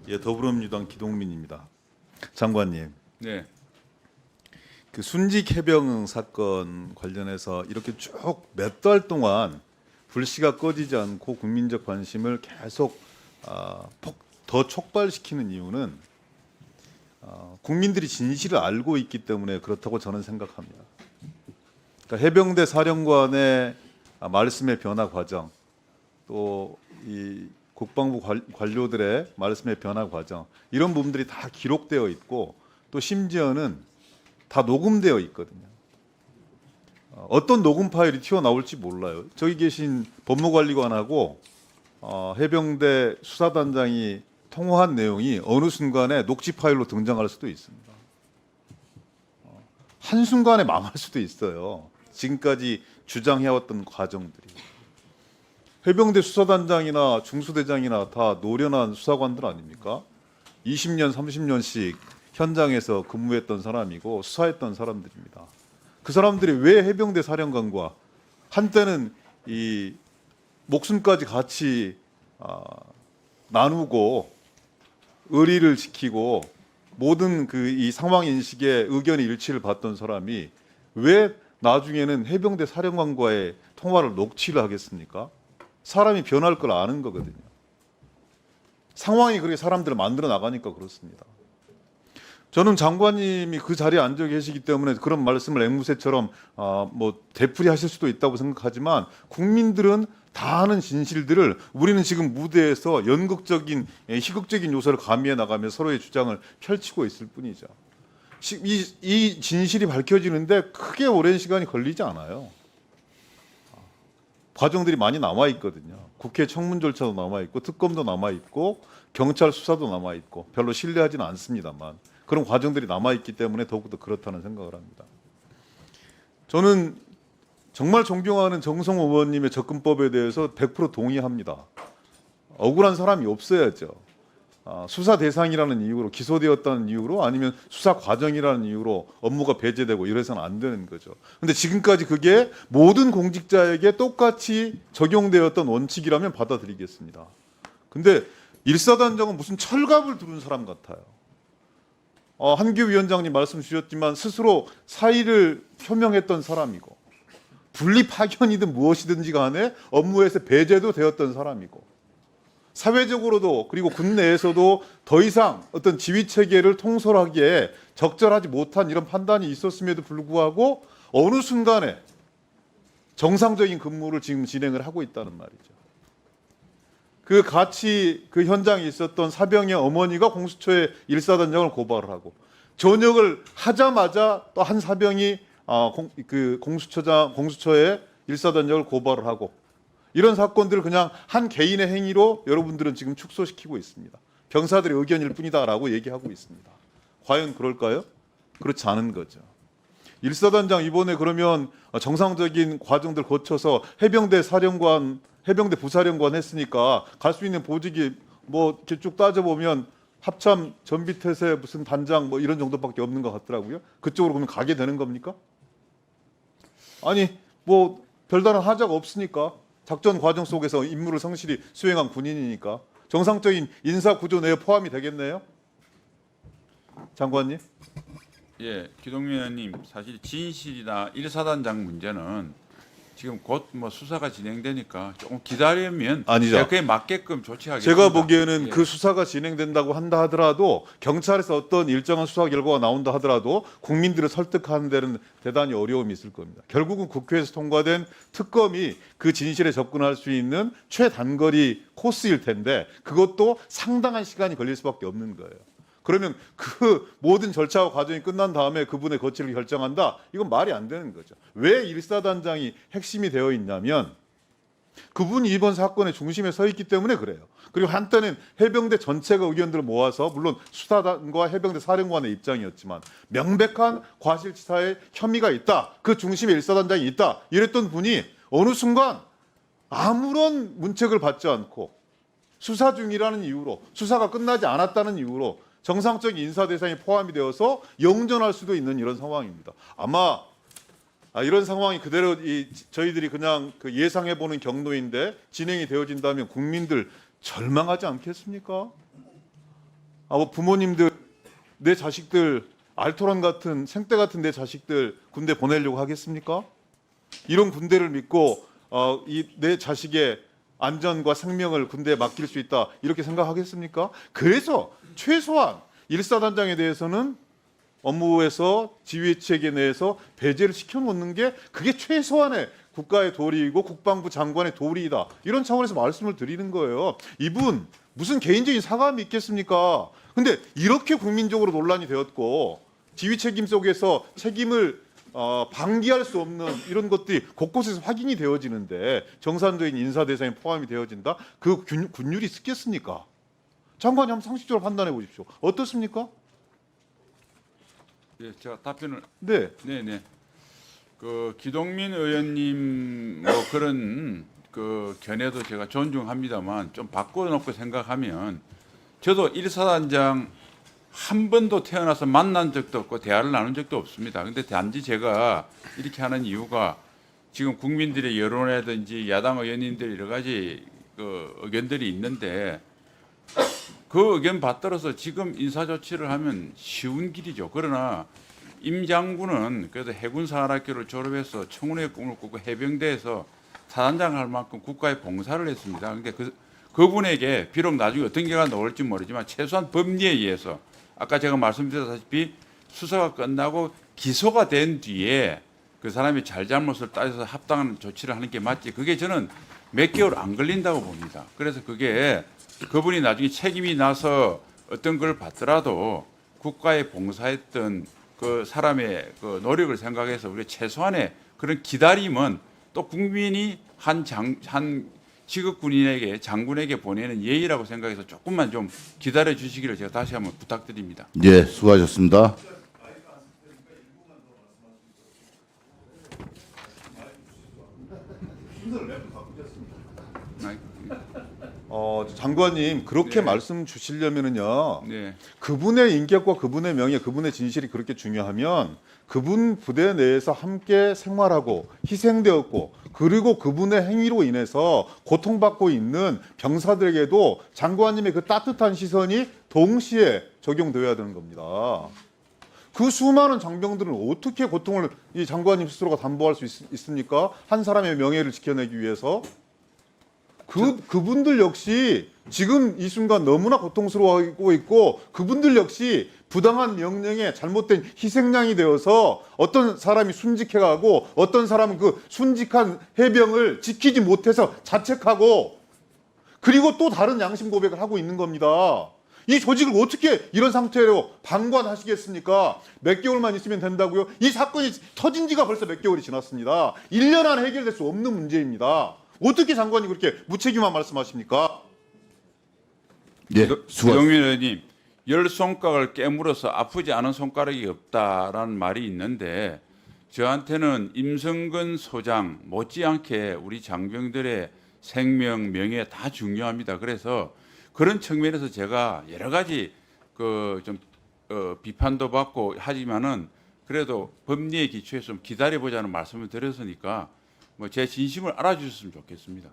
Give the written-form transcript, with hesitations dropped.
예, 더불어민주당 기동민입니다. 장관님, 네. 그 순직 해병 사건 관련해서 이렇게 쭉 몇 달 동안 불씨가 꺼지지 않고 국민적 관심을 계속 더 촉발시키는 이유는 국민들이 진실을 알고 있기 때문에 그렇다고 저는 생각합니다. 그러니까 해병대 사령관의 말씀의 변화 과정, 또 이 국방부 관료들의 말씀의 변화 과정, 이런 부분들이 다 기록되어 있고 또 심지어는 다 녹음되어 있거든요. 어떤 녹음 파일이 튀어나올지 몰라요. 저기 계신 법무관리관하고 해병대 수사단장이 통화한 내용이 어느 순간에 녹취 파일로 등장할 수도 있습니다. 한순간에 망할 수도 있어요. 지금까지 주장해왔던 과정들이. 해병대 수사단장이나 중수대장이나 다 노련한 수사관들 아닙니까? 20년, 30년씩 현장에서 근무했던 사람이고 수사했던 사람들입니다. 그 사람들이 왜 해병대 사령관과 한때는 이 목숨까지 같이 나누고 의리를 지키고 모든 그 이 상황 인식에 의견의 일치를 받던 사람이 왜 나중에는 해병대 사령관과의 통화를 녹취를 하겠습니까? 사람이 변할 걸 아는 거거든요. 상황이 그렇게 사람들을 만들어 나가니까 그렇습니다. 저는 장관님이 그 자리에 앉아 계시기 때문에 그런 말씀을 앵무새처럼 뭐 되풀이하실 수도 있다고 생각하지만 국민들은 다 아는 진실들을 우리는 지금 무대에서 연극적인 희극적인 요소를 가미해 나가며 서로의 주장을 펼치고 있을 뿐이죠. 이 진실이 밝혀지는데 크게 오랜 시간이 걸리지 않아요. 과정들이 많이 남아 있거든요. 국회 청문 절차도 남아 있고 특검도 남아 있고 경찰 수사도 남아 있고 별로 신뢰하지는 않습니다만 그런 과정들이 남아 있기 때문에 더욱더 그렇다는 생각을 합니다. 저는 정말 존경하는 정성호 의원님의 접근법에 대해서 100% 동의합니다. 억울한 사람이 없어야죠. 수사 대상이라는 이유로 기소되었다는 이유로 아니면 수사 과정이라는 이유로 업무가 배제되고 이래서는 안 되는 거죠. 근데 지금까지 그게 모든 공직자에게 똑같이 적용되었던 원칙이라면 받아들이겠습니다. 근데 일사단장은 무슨 철갑을 두른 사람 같아요. 한규 위원장님 말씀 주셨지만 스스로 사의를 표명했던 사람이고 분리 파견이든 무엇이든지 간에 업무에서 배제도 되었던 사람이고 사회적으로도 그리고 군 내에서도 더 이상 어떤 지휘 체계를 통솔하기에 적절하지 못한 이런 판단이 있었음에도 불구하고 어느 순간에 정상적인 근무를 지금 진행을 하고 있다는 말이죠. 그 같이 그 현장에 있었던 사병의 어머니가 공수처에 일사단장을 고발을 하고 전역을 하자마자 또 한 사병이 공수처에 일사단장을 고발을 하고 이런 사건들을 그냥 한 개인의 행위로 여러분들은 지금 축소시키고 있습니다. 병사들의 의견일 뿐이다라고 얘기하고 있습니다. 과연 그럴까요? 그렇지 않은 거죠. 일사단장 이번에 그러면 정상적인 과정들 거쳐서 해병대 사령관, 해병대 부사령관 했으니까 갈 수 있는 보직이 뭐 이렇게 쭉 따져보면 합참, 전비태세, 무슨 단장 뭐 이런 정도밖에 없는 것 같더라고요. 그쪽으로 그러면 가게 되는 겁니까? 아니 뭐 별다른 하자가 없으니까 작전 과정 속에서 임무를 성실히 수행한 군인이니까 정상적인 인사 구조 내에 포함이 되겠네요. 장관님. 예, 기동민 의원님, 사실 진실이나 일사단장 문제는 지금 곧 뭐 수사가 진행되니까 조금 기다리면 아니죠. 그에 맞게끔 조치하겠습니다. 제가 보기에는 예. 그 수사가 진행된다고 한다 하더라도 경찰에서 어떤 일정한 수사 결과가 나온다 하더라도 국민들을 설득하는 데는 대단히 어려움이 있을 겁니다. 결국은 국회에서 통과된 특검이 그 진실에 접근할 수 있는 최단거리 코스일 텐데 그것도 상당한 시간이 걸릴 수밖에 없는 거예요. 그러면 그 모든 절차와 과정이 끝난 다음에 그분의 거취를 결정한다? 이건 말이 안 되는 거죠. 왜 일사단장이 핵심이 되어 있냐면 그분이 이번 사건의 중심에 서 있기 때문에 그래요. 그리고 한때는 해병대 전체가 의견들을 모아서 물론 수사단과 해병대 사령관의 입장이었지만 명백한 과실치사의 혐의가 있다. 그 중심에 일사단장이 있다. 이랬던 분이 어느 순간 아무런 문책을 받지 않고 수사 중이라는 이유로 수사가 끝나지 않았다는 이유로 정상적인 인사 대상에 포함이 되어서 영전할 수도 있는 이런 상황입니다. 아마 이런 상황이 그대로 저희들이 그냥 그 예상해보는 경로인데 진행이 되어진다면 국민들 절망하지 않겠습니까? 뭐 부모님들 내 자식들 알토란 같은 생떼 같은 내 자식들 군대 보내려고 하겠습니까? 이런 군대를 믿고 이 내 자식의 안전과 생명을 군대에 맡길 수 있다 이렇게 생각하겠습니까? 그래서 최소한 일사단장에 대해서는 업무에서 지휘 체계 내에서 배제를 시켜놓는 게 그게 최소한의 국가의 도리이고 국방부 장관의 도리이다. 이런 차원에서 말씀을 드리는 거예요. 이분 무슨 개인적인 사과함이 있겠습니까? 근데 이렇게 국민적으로 논란이 되었고 지휘 책임 속에서 책임을 방기할 수 없는 이런 것들이 곳곳에서 확인이 되어지는데 정상적인 인사 대상에 포함이 되어진다? 그 군율이 있겠습니까? 장관이 한번 상식적으로 판단해 보십시오. 어떻습니까? 예, 제가 답변을 네. 네네. 그 기동민 의원님 뭐 그런 그 견해도 제가 존중합니다만 좀 바꿔놓고 생각하면 저도 일사단장 한 번도 태어나서 만난 적도 없고 대화를 나눈 적도 없습니다. 근데 단지 제가 이렇게 하는 이유가 지금 국민들의 여론이라든지 야당 의원님들 여러 가지 그 의견들이 있는데 그 의견 받들어서 지금 인사조치를 하면 쉬운 길이죠. 그러나 임 장군은 그래도 해군사관학교를 졸업해서 청운의 꿈을 꾸고 해병대에서 사단장 할 만큼 국가에 봉사를 했습니다. 그런데 그분에게 비록 나중에 어떤 결과가 나올지 모르지만 최소한 법리에 의해서 아까 제가 말씀드렸다시피 수사가 끝나고 기소가 된 뒤에 그 사람이 잘잘못을 따져서 합당한 조치를 하는 게 맞지. 그게 저는 몇 개월 안 걸린다고 봅니다. 그래서 그게 그분이 나중에 책임이 나서 어떤 걸 받더라도 국가에 봉사했던 그 사람의 그 노력을 생각해서 우리가 최소한의 그런 기다림은 또 국민이 한 직업 군인에게 장군에게 보내는 예의라고 생각해서 조금만 좀 기다려 주시기를 제가 다시 한번 부탁드립니다. 예, 수고하셨습니다. 장관님 그렇게 네. 말씀 주시려면은요. 네. 그분의 인격과 그분의 명예, 그분의 진실이 그렇게 중요하면 그분 부대 내에서 함께 생활하고 희생되었고 그리고 그분의 행위로 인해서 고통받고 있는 병사들에게도 장관님의 그 따뜻한 시선이 동시에 적용되어야 되는 겁니다. 그 수많은 장병들은 어떻게 고통을 이 장관님 스스로가 담보할 수 있습니까? 한 사람의 명예를 지켜내기 위해서 그분들 역시 지금 이 순간 너무나 고통스러워하고 있고 그분들 역시 부당한 명령에 잘못된 희생양이 되어서 어떤 사람이 순직해가고 어떤 사람은 그 순직한 해병을 지키지 못해서 자책하고 그리고 또 다른 양심 고백을 하고 있는 겁니다. 이 조직을 어떻게 이런 상태로 방관하시겠습니까? 몇 개월만 있으면 된다고요? 이 사건이 터진 지가 벌써 몇 개월이 지났습니다. 1년 안에 해결될 수 없는 문제입니다. 어떻게 장관이 그렇게 무책임한 말씀하십니까? 예, 기동민 의원님, 열 손가락을 깨물어서 아프지 않은 손가락이 없다라는 말이 있는데 저한테는 임성근 소장 못지않게 우리 장병들의 생명, 명예 다 중요합니다. 그래서 그런 측면에서 제가 여러 가지 좀 비판도 받고 하지만은 그래도 법리에 기초해서 좀 기다려보자는 말씀을 드렸으니까 뭐 제 진심을 알아주셨으면 좋겠습니다.